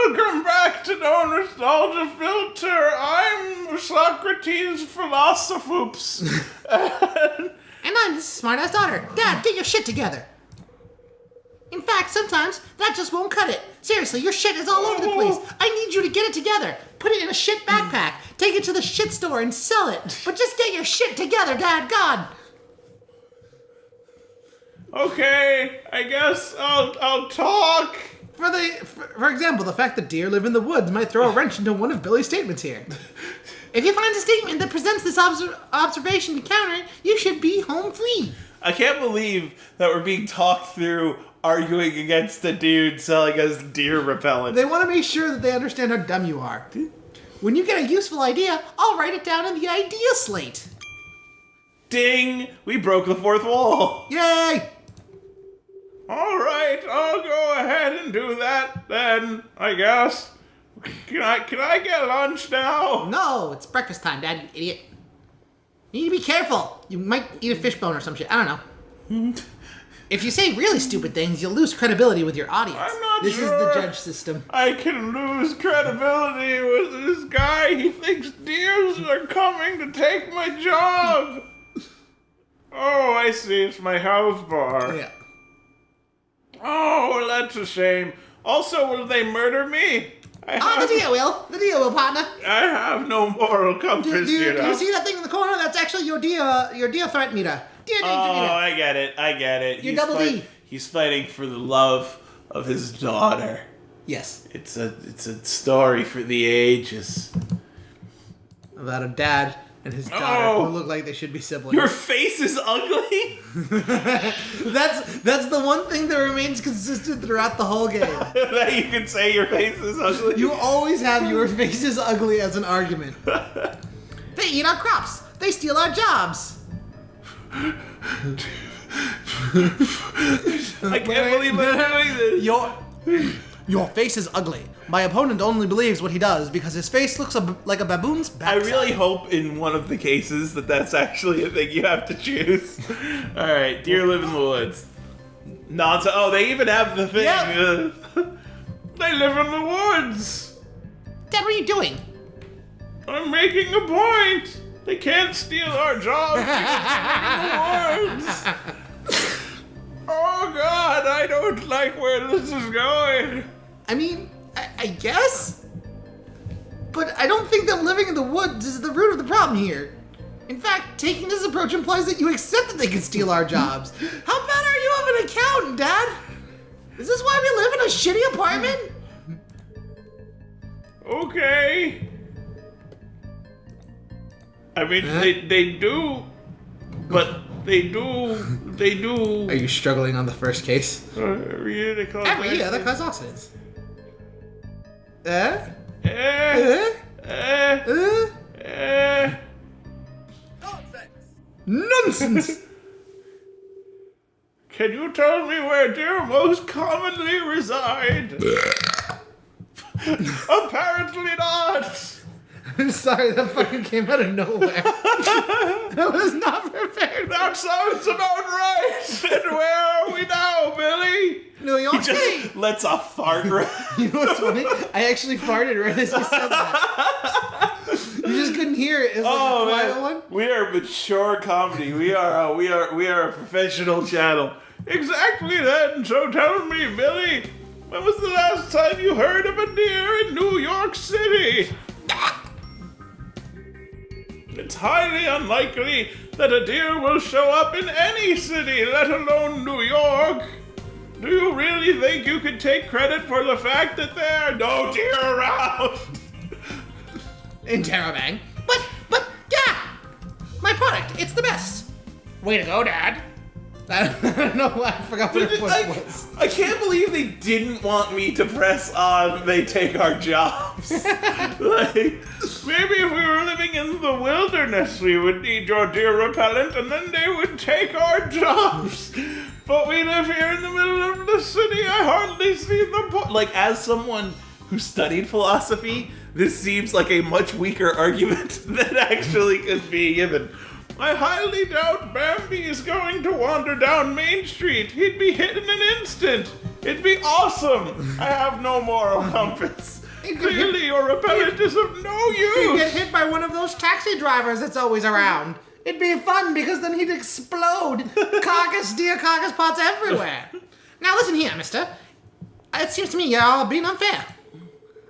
Welcome back to No Nostalgia Filter. I'm Socrates Philosopher. And I'm his smart-ass daughter. Dad, get your shit together. In fact, sometimes that just won't cut it. Seriously, your shit is all over the place. I need you to get it together. Put it in a shit backpack. Take it to the shit store and sell it. But just get your shit together, Dad. God. Okay, I guess I'll talk. For example, the fact that deer live in the woods might throw a wrench into one of Billy's statements here. If you find a statement that presents this observation to counter it, you should be home free. I can't believe that we're being talked through arguing against a dude selling us deer repellent. They want to make sure that they understand how dumb you are. When you get a useful idea, I'll write it down in the idea slate. Ding! We broke the fourth wall. Yay! All right, I'll go ahead and do that then, I guess. Can I get lunch now? No, it's breakfast time, Dad, you idiot. You need to be careful. You might eat a fishbone or some shit. I don't know. If you say really stupid things, you'll lose credibility with your audience. I'm not This sure is the judge system. I can lose credibility with this guy. He thinks deers are coming to take my job. Oh, I see. It's my health bar. Yeah. Oh, well, that's a shame. Also, will they murder me? The deal will, partner. I have no moral compass, Do you know. you see that thing in the corner? That's actually your deer threat meter. Deer danger meter. I get it. Your double D. He's fighting for the love of his daughter. Yes. It's a story for the ages. About a dad and his daughter who look like they should be siblings. Your face is ugly? That's the one thing that remains consistent throughout the whole game. That you can say your face is ugly? You always have your face is ugly as an argument. They eat our crops. They steal our jobs. I can't believe I'm doing this. Your face is ugly. My opponent only believes what he does because his face looks like a baboon's I backside. really hope in one of the cases that's actually a thing you have to choose. Alright, deer live in the woods. Nonsense. Oh, they even have the thing. Yep. They live in the woods. Dad, what are you doing? I'm making a point. They can't steal our jobs because they live in the woods. Oh God, I don't like where this is going. I mean, I guess? But I don't think that living in the woods is the root of the problem here. In fact, taking this approach implies that you accept that they can steal our jobs. How bad are you of an accountant, Dad? Is this why we live in a shitty apartment? Okay. I mean, they do, but they do. Are you struggling on the first case? Every year they cause Every year, that cause accidents. Nonsense! Can you tell me where deer most commonly reside? Apparently not. I'm sorry, that fucking came out of nowhere. I was not prepared. That sounds about right. And where are we now, Billy? New York City. Just lets a fart right. You know what's funny? I actually farted right as you said that. You just couldn't hear it. It was like a quiet one. We are mature comedy. We are a professional channel. Exactly then. So tell me, Billy, when was the last time you heard of a deer in New York City? It's highly unlikely that a deer will show up in any city, let alone New York. Do you really think you could take credit for the fact that there are no deer around? Interrobang. But, yeah! My product, it's the best. Way to go, Dad. I don't know why I forgot what it was. I can't believe they didn't want me to press on they take our jobs. Like, maybe if we were living in the wilderness, we would need your deer repellent and then they would take our jobs. But we live here in the middle of the city, I hardly see the point. Like, as someone who studied philosophy, this seems like a much weaker argument than actually could be given. I highly doubt Bambi is going to wander down Main Street. He'd be hit in an instant. It'd be awesome. I have no moral compass. Clearly, your repellent is of no He'd use. get hit by one of those taxi drivers that's always around. It'd be fun because then he'd explode deer carcass pots everywhere. Now listen here, mister. It seems to me you're all being unfair.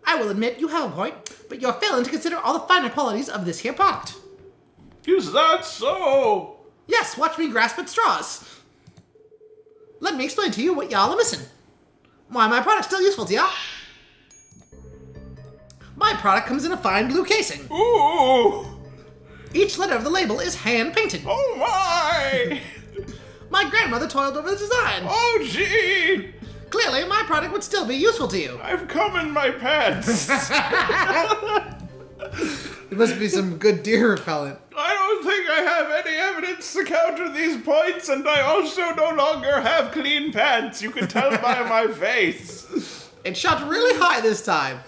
I will admit you have a point, but you're failing to consider all the finer qualities of this here product. Is that so? Yes, watch me grasp at straws. Let me explain to you what y'all are missing. Why my product's still useful to y'all. My product comes in a fine blue casing. Ooh! Each letter of the label is hand-painted. Oh my! My grandmother toiled over the design. Oh gee! Clearly, my product would still be useful to you. I've come in my pants. It must be some good deer repellent. I don't think I have any evidence to counter these points, and I also no longer have clean pants. You can tell by my face. It shot really high this time.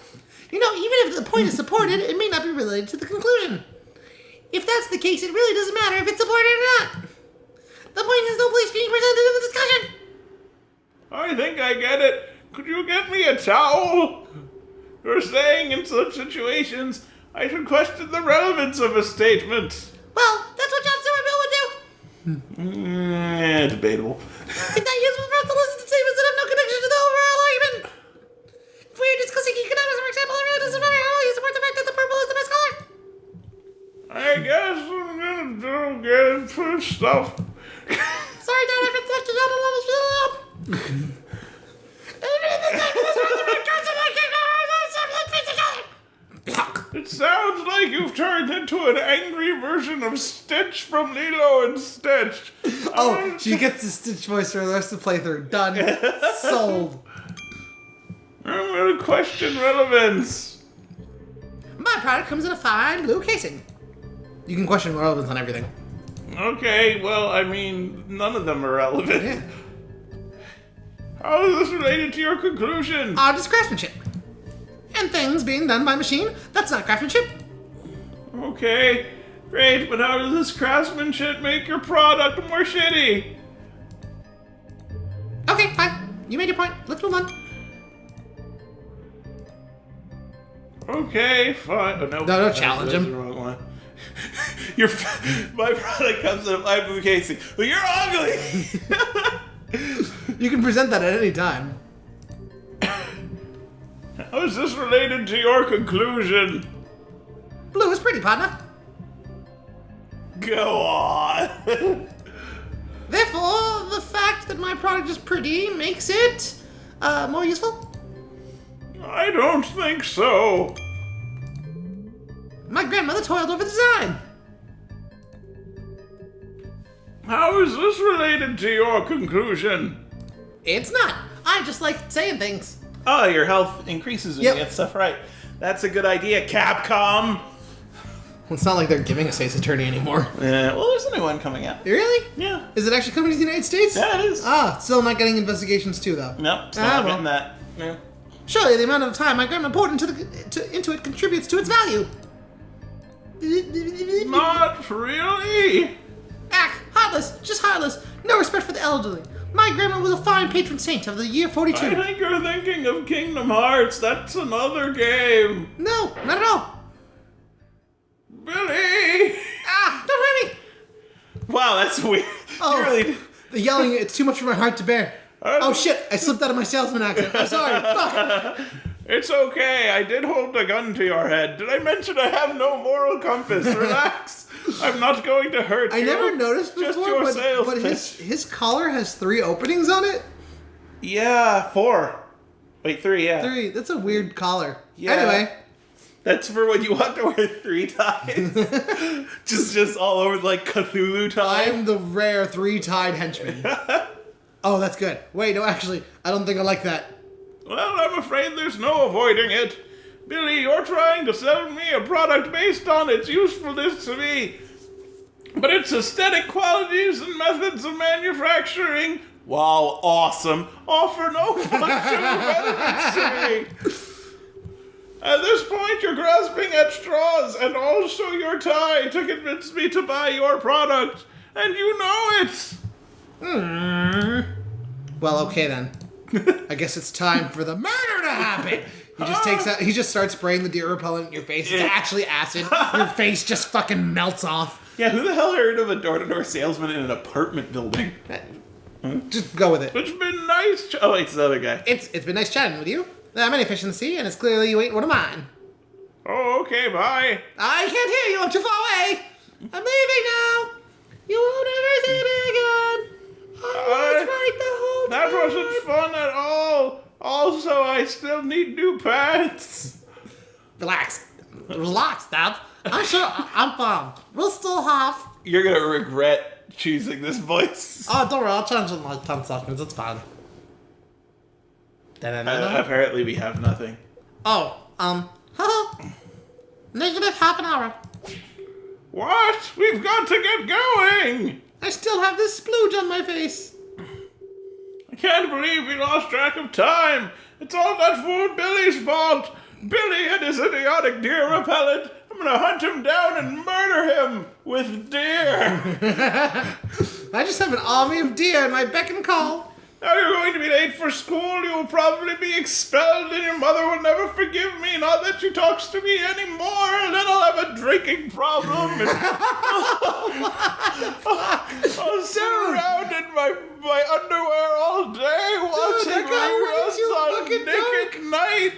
You know, even if the point is supported, it may not be related to the conclusion. If that's the case, it really doesn't matter if it's supported or not. The point is no place being presented in the discussion. I think I get it. Could you get me a towel? You're saying in such situations, I should question the relevance of a statement. Well, that's what John Stuart Mill would do. Debatable. It's not useful for us to listen to statements that have no connection to the overall argument. If we're discussing economics, for example, it really doesn't matter how you support the fact that the purple is the best color. I guess I'm gonna do good for stuff. Sorry, Dad, I've been left to not allow us to up. It sounds like you've turned into an angry version of Stitch from Lilo and Stitch. Oh, she gets the Stitch voice for the rest of the playthrough. Done. Sold. I'm gonna question relevance. My product comes in a fine blue casing. You can question relevance on everything. Okay, well, I mean, none of them are relevant. Yeah. How is this related to your conclusion? Just craftsmanship. And things being done by machine, that's not craftsmanship. Okay, great, but how does this craftsmanship make your product more shitty? Okay, fine. You made your point. Let's move on. Okay, fine. Oh, no, No, challenge that's him. the wrong one. My product comes in a fine blue casing. Well, you're ugly! You can present that at any time. How is this related to your conclusion? Blue is pretty, partner. Go on. Therefore, the fact that my product is pretty makes it more useful. I don't think so. My grandmother toiled over the design. How is this related to your conclusion? It's not. I just like saying things. Oh, your health increases when Yep. you get stuff right. That's a good idea, Capcom. It's not like they're giving us Ace Attorney anymore. Well, there's a new one coming out. Really? Yeah. Is it actually coming to the United States? Yeah, it is. Still not getting investigations too, though. Nope, still Ah, not well. getting that. Yeah. Surely the amount of time my grandma poured into it contributes to its value. Not really. Heartless, just heartless. No respect for the elderly. My grandma was a fine patron saint of the year 42. I think you're thinking of Kingdom Hearts. That's another game. No, not at all. Billy! Don't hurt me. Wow, that's weird. Oh, You really... the yelling, it's too much for my heart to bear. Oh shit, I slipped out of my salesman accent. I'm sorry. Fuck. It's okay. I did hold a gun to your head. Did I mention I have no moral compass? Relax. I'm not going to hurt you. I never noticed Just before, your but sales his collar has 3 openings on it. Yeah, 4. Wait, 3, yeah. 3. That's a weird collar. Yeah. Anyway. That's for when you want to wear 3 ties. just all over like Cthulhu tie. I'm the rare 3-tied henchman. Oh, that's good. Wait, no, actually, I don't think I like that. Well, I'm afraid there's no avoiding it. Billy, you're trying to sell me a product based on its usefulness to me. But its aesthetic qualities and methods of manufacturing, while awesome, offer no functional relevance to me. At this point, you're grasping at straws and also your tie to convince me to buy your product. And you know it. Well, okay then. I guess it's time for the murder to happen. He just starts spraying the deer repellent in your face. It's actually acid. Your face just fucking melts off. Yeah, who the hell heard of a door-to-door salesman in an apartment building? Just go with it. It's been nice. Oh, wait, it's the other guy. It's been nice chatting with you. There are many fish in the sea, and it's clearly you ain't one of mine. Oh, okay, bye. I can't hear you. I'm too far away. I'm leaving now. You won't ever see me again. I was right the whole time. That wasn't fun at all. Also, I still need new pants. Relax, Dad. I'm sure I'm fine. We'll still have. You're gonna regret choosing this voice. Oh, don't worry. I'll change it in like 10 seconds. It's fine. Apparently, we have nothing. Oh, negative half an hour. What? We've got to get going. I still have this splooge on my face. I can't believe we lost track of time. It's all that fool Billy's fault. Billy and his idiotic deer repellent. I'm gonna hunt him down and murder him with deer. I just have an army of deer in my beck and call. Now you're going to be late for school. You'll probably be expelled, and your mother will never forgive me. Not that she talks to me anymore, and then I'll have a drinking problem. And I'll sit around in my underwear all day watching reruns on Nick at Night.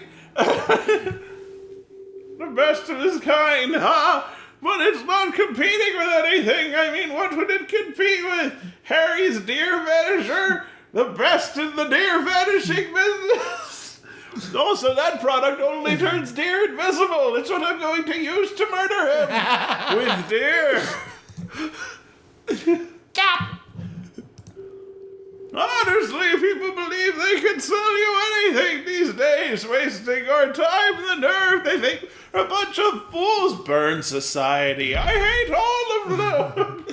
The best of his kind, huh? But it's not competing with anything. I mean, what would it compete with? Harry's Deer Vanisher? The best in the deer vanishing business. Also, that product only turns deer invisible. It's what I'm going to use to murder him. With deer. Honestly, people believe they can sell you anything these days, wasting our time and the nerve. They think we're a bunch of fools. Burn society. I hate all of them.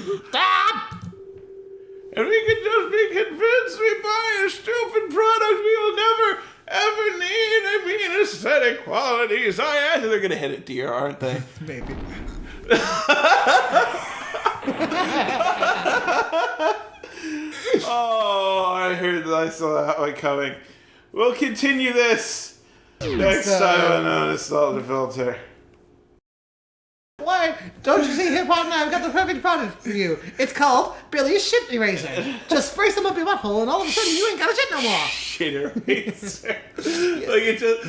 And we can just be convinced we buy a stupid product we will never, ever need. I mean, aesthetic qualities. I think they're going to hit a deer, aren't they? Maybe. Oh, I saw that one coming. We'll continue this next time on Install the Filter. Why? Don't you see hip hop now? I've got the perfect product for you. It's called Billy's Shit Eraser. Just spray some up your butthole, and all of a sudden you ain't got a shit no more. Shit eraser. It just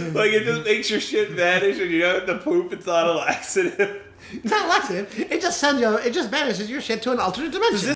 makes your shit vanish, and you don't have to poop. It's not a laxative. It's not a laxative. It just banishes your shit to an alternate dimension.